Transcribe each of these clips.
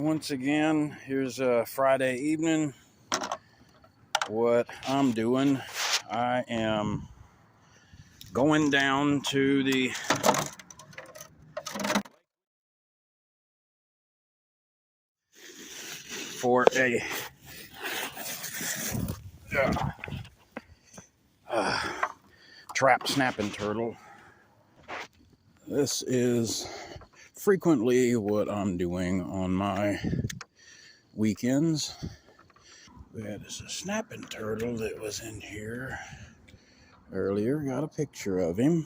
Once again, here's a Friday evening. What I'm doing, I am going down to the for a trap snapping turtle. This is frequently what I'm doing on my weekends. There's a snapping turtle that was in here earlier. Got a picture of him.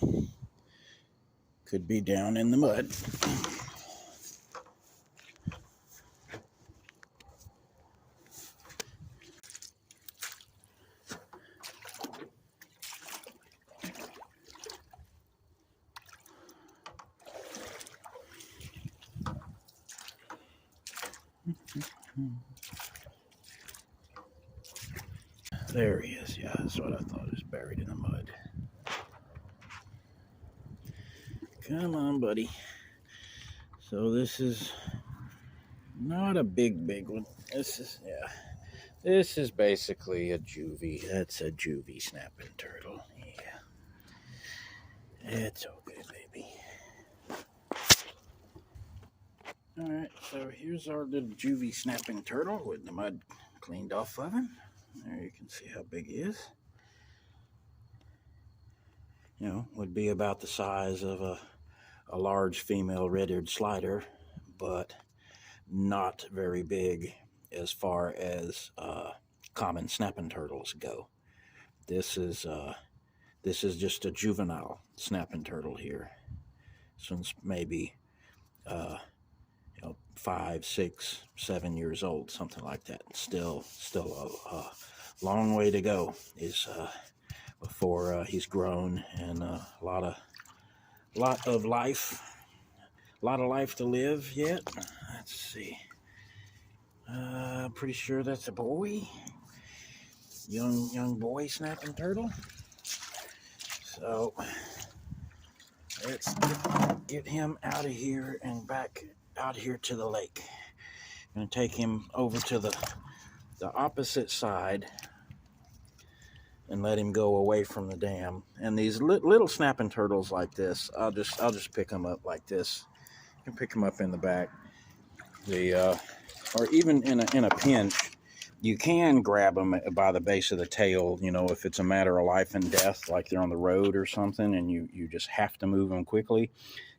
Could be down in the mud. There he is. Yeah, that's what I thought. He was buried in the mud. Come on, buddy. So this is not a big one. This is basically a juvie. That's a juvie snapping turtle. Yeah. It's okay, baby. Alright, so here's our little juvie snapping turtle with the mud cleaned off of him. There you can see how big he is. You know, would be about the size of a large female red-eared slider, but not very big as far as common snapping turtles go. This is just a juvenile snapping turtle here. This one's maybe 5, 6, 7 years old, something like that. Still a long way to go before he's grown, and a lot of life to live yet. Let's see. Pretty sure that's a boy, young boy snapping turtle. So let's get him out of here and back out here to the lake. I'm gonna take him over to the opposite side and let him go away from the dam. And these little snapping turtles like this, I'll just pick them up like this. You can pick them up in the back. Or even in a pinch, you can grab them by the base of the tail. You know, if it's a matter of life and death, like they're on the road or something, and you just have to move them quickly,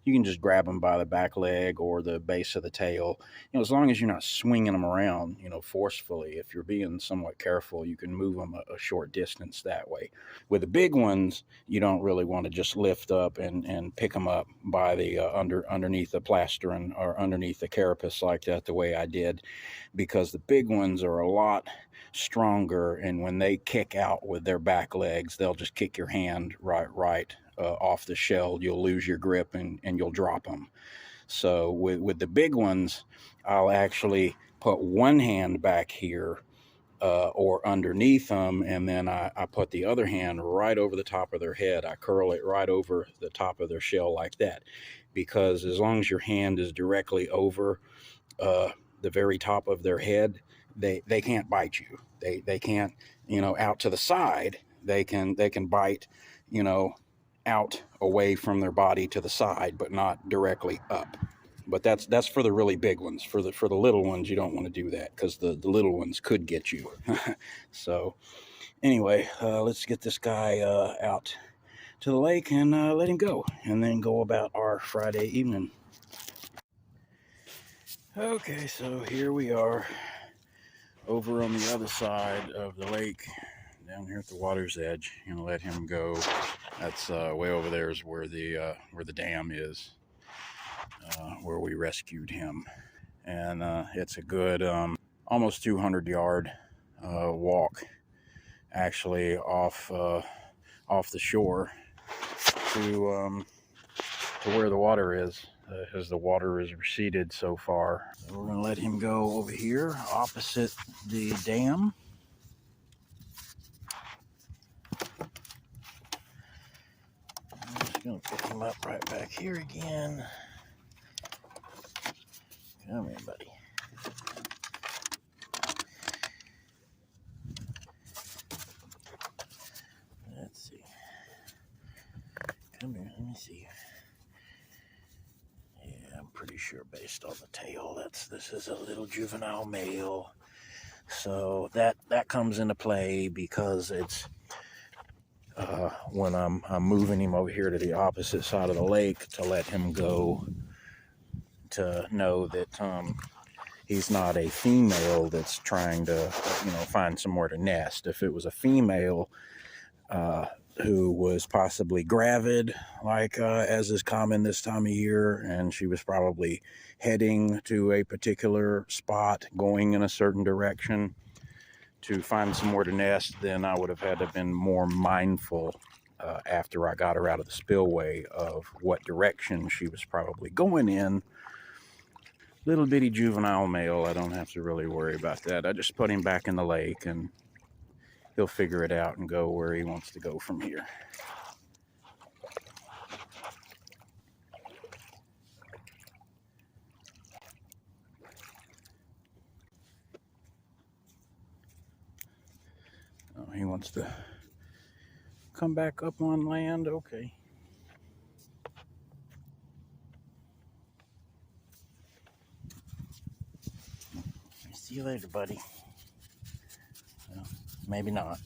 you can just grab them by the back leg or the base of the tail. You know, as long as you're not swinging them around, you know, forcefully. If you're being somewhat careful, you can move them a short distance that way. With the big ones, you don't really want to just lift up and pick them up by the underneath the plastron or underneath the carapace like that, the way I did, because the big ones are a lot stronger, and when they kick out with their back legs, they'll just kick your hand right off the shell. You'll lose your grip and you'll drop them. So with the big ones, I'll actually put one hand back here or underneath them, and then I put the other hand right over the top of their head. I curl it right over the top of their shell like that, because as long as your hand is directly over the very top of their head, they can't bite you. They can't, you know, out to the side. They can bite, you know, out away from their body to the side, but not directly up. But that's for the really big ones. For the little ones, you don't want to do that, because the little ones could get you. So anyway, let's get this guy out to the lake and let him go, and then go about our Friday evening. Okay, so here we are over on the other side of the lake, down here at the water's edge. Gonna let him go. That's way over there is where the dam is, where we rescued him. And it's a good almost 200-yard walk, actually, off the shore to where the water is, as the water is receded so far. So we're gonna let him go over here opposite the dam. I'm just gonna pick him up right back here again. Come here, buddy. see. Yeah, I'm pretty sure based on the tail, this is a little juvenile male. So that comes into play because it's when I'm moving him over here to the opposite side of the lake to let him go, to know that he's not a female that's trying to, find somewhere to nest. If it was a female who was possibly gravid, like as is common this time of year, and she was probably heading to a particular spot, going in a certain direction to find somewhere to nest, then I would have had to have been more mindful after I got her out of the spillway of what direction she was probably going in. Little bitty juvenile male, I don't have to really worry about that. I just put him back in the lake and he'll figure it out and go where he wants to go from here. Oh, he wants to come back up on land? Okay. See you later, buddy. Well, maybe not.